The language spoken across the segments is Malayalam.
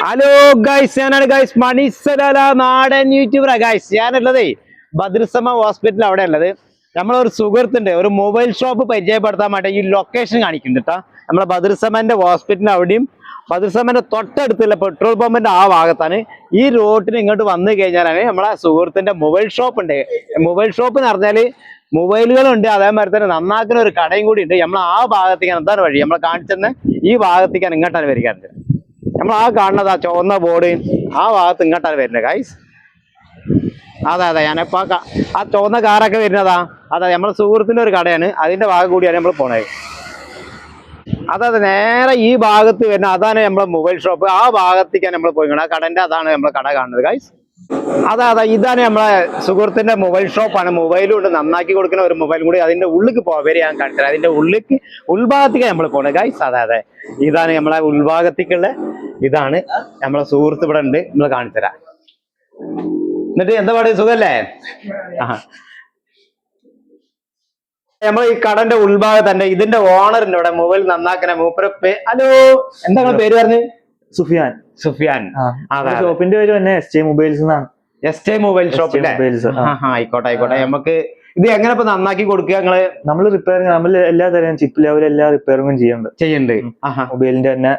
ഹലോ ഗൈസ്, ഞാനാണ് ഗൈസ് മണിസലാല നാടൻ യൂട്യൂബറാ ഗൈസ്. ഞാനുള്ളതേ ബദ്രസമ ഹോസ്പിറ്റൽ അവിടെ ഉള്ളത്. നമ്മളൊരു സുഹൃത്തുണ്ട്, ഒരു മൊബൈൽ ഷോപ്പ് പരിചയപ്പെടുത്താൻ വേണ്ടി ഈ ലൊക്കേഷൻ കാണിക്കുന്നുണ്ട് കേട്ടോ. നമ്മളെ ബദ്രസമന്റെ ഹോസ്പിറ്റലിന് അവിടെയും ബദ്രസമന്റെ തൊട്ടടുത്തുള്ള പെട്രോൾ പമ്പിന്റെ ആ ഭാഗത്താണ്. ഈ റോഡിന് ഇങ്ങോട്ട് വന്നു കഴിഞ്ഞാലാണ് നമ്മളെ സുഹൃത്തിന്റെ മൊബൈൽ ഷോപ്പ് ഉണ്ട്. മൊബൈൽ ഷോപ്പ് എന്ന് പറഞ്ഞാല് മൊബൈലുകളുണ്ട്, അതേമാതിരി തന്നെ നന്നാക്കുന്ന ഒരു കടയും കൂടി ഉണ്ട്. നമ്മൾ ആ ഭാഗത്തേക്കാണ്, എന്താണ് വഴി നമ്മളെ കാണിച്ചെന്ന് ഈ ഭാഗത്തേക്കാണ് ഇങ്ങോട്ടാണ് വരികയാണ്. നമ്മൾ ആ കാണുന്നത് ആ ചുവന്ന ബോർഡ് ആ ഭാഗത്ത് ഇങ്ങോട്ടാണ് വരുന്നത് ഗൈസ്. അതെ ഞാനിപ്പോ ആ ചുവന്ന കാറൊക്കെ വരുന്നതാ. അതെ നമ്മളെ സുഹൃത്തിന്റെ ഒരു കടയാണ്, അതിന്റെ ഭാഗം കൂടിയാണ് നമ്മൾ പോണത്. അതെ നേരെ ഈ ഭാഗത്ത് വരുന്ന അതാണ് നമ്മളെ മൊബൈൽ ഷോപ്പ്. ആ ഭാഗത്തേക്കാണ് നമ്മൾ പോയി ആ കടന്റെ അതാണ് നമ്മളെ കട കാണുന്നത് ഗൈസ്. അതെ ഇതാണ് നമ്മളെ സുഹൃത്തിന്റെ മൊബൈൽ ഷോപ്പാണ്. മൊബൈലും കൊണ്ട് നന്നാക്കി കൊടുക്കുന്ന ഒരു മൊബൈൽ കൂടി അതിന്റെ ഉള്ളിലേക്ക് പോവരെ ഞാൻ കാണിച്ചത്. അതിന്റെ ഉൾഭാഗത്തേക്കാണ് നമ്മൾ പോണത് ഗൈസ്. അതെ ഇതാണ് നമ്മളെ ഉൾഭാഗത്തേക്കുള്ള, ഇതാണ് നമ്മളെ സുഹൃത്ത് ഇവിടെ ഉണ്ട്, നമ്മൾ കാണിച്ചു തരാം. എന്നിട്ട് എന്താ പറയുക, സുഖല്ലേ? നമ്മൾ ഈ കടന്റെ ഉൾഭാഗത്ത് തന്നെ ഇതിന്റെ ഓണറിന്റെ ഇവിടെ മൊബൈൽ നന്നാക്കുന്ന മൂപ്പരപ്പേ. ഹലോ, എന്താ പേര് പറഞ്ഞു? സുഫിയാൻ. ഷോപ്പിന്റെ പേര് തന്നെ എസ് മൊബൈൽസ് എന്നാണ്. S mobile shop. ആയിക്കോട്ടെ. നമുക്ക് ഇത് എങ്ങനെ ഇപ്പൊ നന്നാക്കി കൊടുക്കുക? നമ്മൾ റിപ്പയറിംഗ്, നമ്മൾ എല്ലാ തരം ചിപ്പ് ലെവൽ എല്ലാ റിപ്പയറിംഗും ചെയ്യുന്നുണ്ട്. മൊബൈലിന്റെ തന്നെ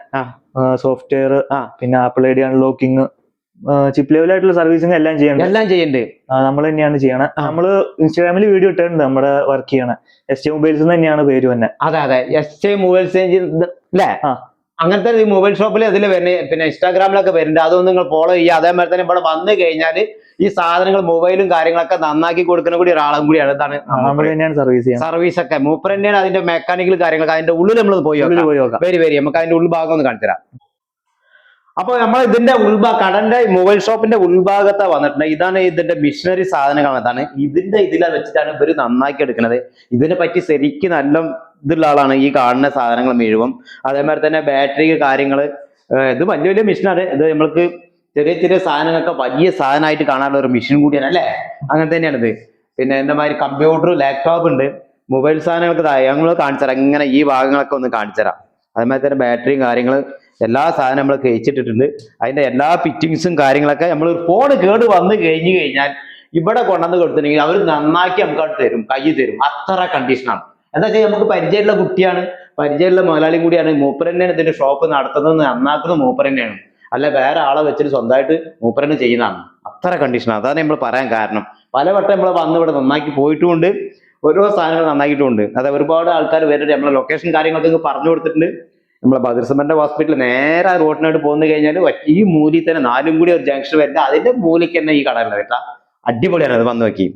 സോഫ്റ്റ്വെയർ, പിന്നെ apple ID unlocking, chip ലെവലായിട്ടുള്ള servicing എല്ലാം ചെയ്യുന്നുണ്ട്. നമ്മൾ തന്നെയാണ് ചെയ്യണത്. നമ്മള് ഇൻസ്റ്റാഗ്രാമിൽ വീഡിയോ ഇട്ടിട്ടുണ്ട് നമ്മുടെ വർക്ക് ചെയ്യണ. എസ് മൊബൈൽസ് തന്നെയാണ് പേര് തന്നെ. അതെ എസ് മൊബൈൽസ് അല്ലേ? അങ്ങനത്തെ ഈ മൊബൈൽ ഷോപ്പിൽ അതിൽ വരുന്നത്, പിന്നെ ഇൻസ്റ്റാഗ്രാമിലൊക്കെ വരുന്നുണ്ട്. അതൊന്നും നിങ്ങൾ ഫോളോ ചെയ്യുക. അതേമാതിരി തന്നെ ഇവിടെ വന്നു കഴിഞ്ഞാൽ ഈ സാധനങ്ങൾ മൊബൈലും കാര്യങ്ങളൊക്കെ നന്നാക്കി കൊടുക്കുന്ന കൂടി ഒരാളും കൂടിയാണ്. ഇതാണ് സർവീസ് ഒക്കെ മൂപ്പർ തന്നെയാണ്. അതിന്റെ മെക്കാനിക്കൽ കാര്യങ്ങളൊക്കെ അതിന്റെ ഉള്ളിൽ നമ്മൾ പോയി വരി നമുക്ക് അതിന്റെ ഉൾഭാഗം ഒന്ന് കാണിച്ചു തരാം. അപ്പൊ നമ്മൾ ഇതിന്റെ കടന്റെ മൊബൈൽ ഷോപ്പിന്റെ ഉൾഭാഗത്താ വന്നിട്ടുണ്ട്. ഇതാണ് ഇതിന്റെ മിഷനറി സാധനങ്ങൾ. അതാണ് ഇതിലാ വെച്ചിട്ടാണ് ഇവര് നന്നാക്കി എടുക്കുന്നത്. ഇതിനെ പറ്റി ശരിക്കും നല്ല ഇതുള്ള ആളാണ് ഈ കാണുന്ന സാധനങ്ങൾ മുഴുവൻ. അതേമാതിരി തന്നെ ബാറ്ററി കാര്യങ്ങള്, ഇത് വലിയ മിഷനാണ്. ഇത് നമ്മൾക്ക് ചെറിയ സാധനങ്ങളൊക്കെ വലിയ സാധനമായിട്ട് കാണാനുള്ള ഒരു മെഷീൻ കൂടിയാണ് അല്ലേ? അങ്ങനെ തന്നെയാണ് ഇത്. പിന്നെ എന്താമാതിരി കമ്പ്യൂട്ടർ, ലാപ്ടോപ്പ് ഉണ്ട്. മൊബൈൽ സാധനങ്ങൾക്ക് ഞങ്ങൾ കാണിച്ചു തരാം. ഇങ്ങനെ ഈ ഭാഗങ്ങളൊക്കെ ഒന്ന് കാണിച്ചു തരാം. അതേമാതിരി തന്നെ ബാറ്ററിയും കാര്യങ്ങൾ എല്ലാ സാധനം നമ്മൾ കഴിച്ചിട്ടിട്ടുണ്ട്. അതിന്റെ എല്ലാ ഫിറ്റിങ്സും കാര്യങ്ങളൊക്കെ നമ്മൾ ഫോൺ കേട് വന്നു കഴിഞ്ഞാൽ ഇവിടെ കൊണ്ടുവന്ന് കൊടുത്തിട്ടുണ്ടെങ്കിൽ അവർ നന്നാക്കി നമുക്ക് അവിടെ തരും, കൈ തരും. അത്ര കണ്ടീഷനാണ്. എന്താ വെച്ചാൽ നമുക്ക് പരിചയമുള്ള കുട്ടിയാണ്, പരിചയമുള്ള മുതലാളിയും കൂടിയാണ്. മൂപ്പർ തന്നെയാണ് ഇതിന്റെ ഷോപ്പ് നടത്തുന്നത്, നന്നാക്കുന്നത് മൂപ്പർ തന്നെയാണ്. അല്ല വേറെ ആളെ വെച്ചിട്ട് സ്വന്തമായിട്ട് മൂപ്പർ തന്നെ ചെയ്യുന്നതാണ്. അത്ര കണ്ടീഷനാണ്. അതാണ് നമ്മൾ പറയാൻ കാരണം. പലവട്ടം നമ്മൾ വന്ന് ഇവിടെ നന്നാക്കി പോയിട്ടുമുണ്ട്, ഓരോ സാധനങ്ങൾ നന്നാക്കിയിട്ടുമുണ്ട്. അതെ ഒരുപാട് ആൾക്കാർ വരുന്നുണ്ട്. നമ്മളെ ലൊക്കേഷൻ കാര്യങ്ങളൊക്കെ പറഞ്ഞു കൊടുത്തിട്ടുണ്ട്. നമ്മളെ ബദ്രസമന്റെ ഹോസ്പിറ്റൽ നേരെ റോഡിനോട് പോന്നു കഴിഞ്ഞാൽ ഈ മൂലയിൽ തന്നെ 4 കൂടി ഒരു ജംഗ്ഷൻ വരുന്നത്. അതിന്റെ മൂലയ്ക്ക് തന്നെ ഈ കട ഉള്ളത് കേട്ടാ. അടിപൊളിയാണ്. അത് വന്ന് നോക്കി.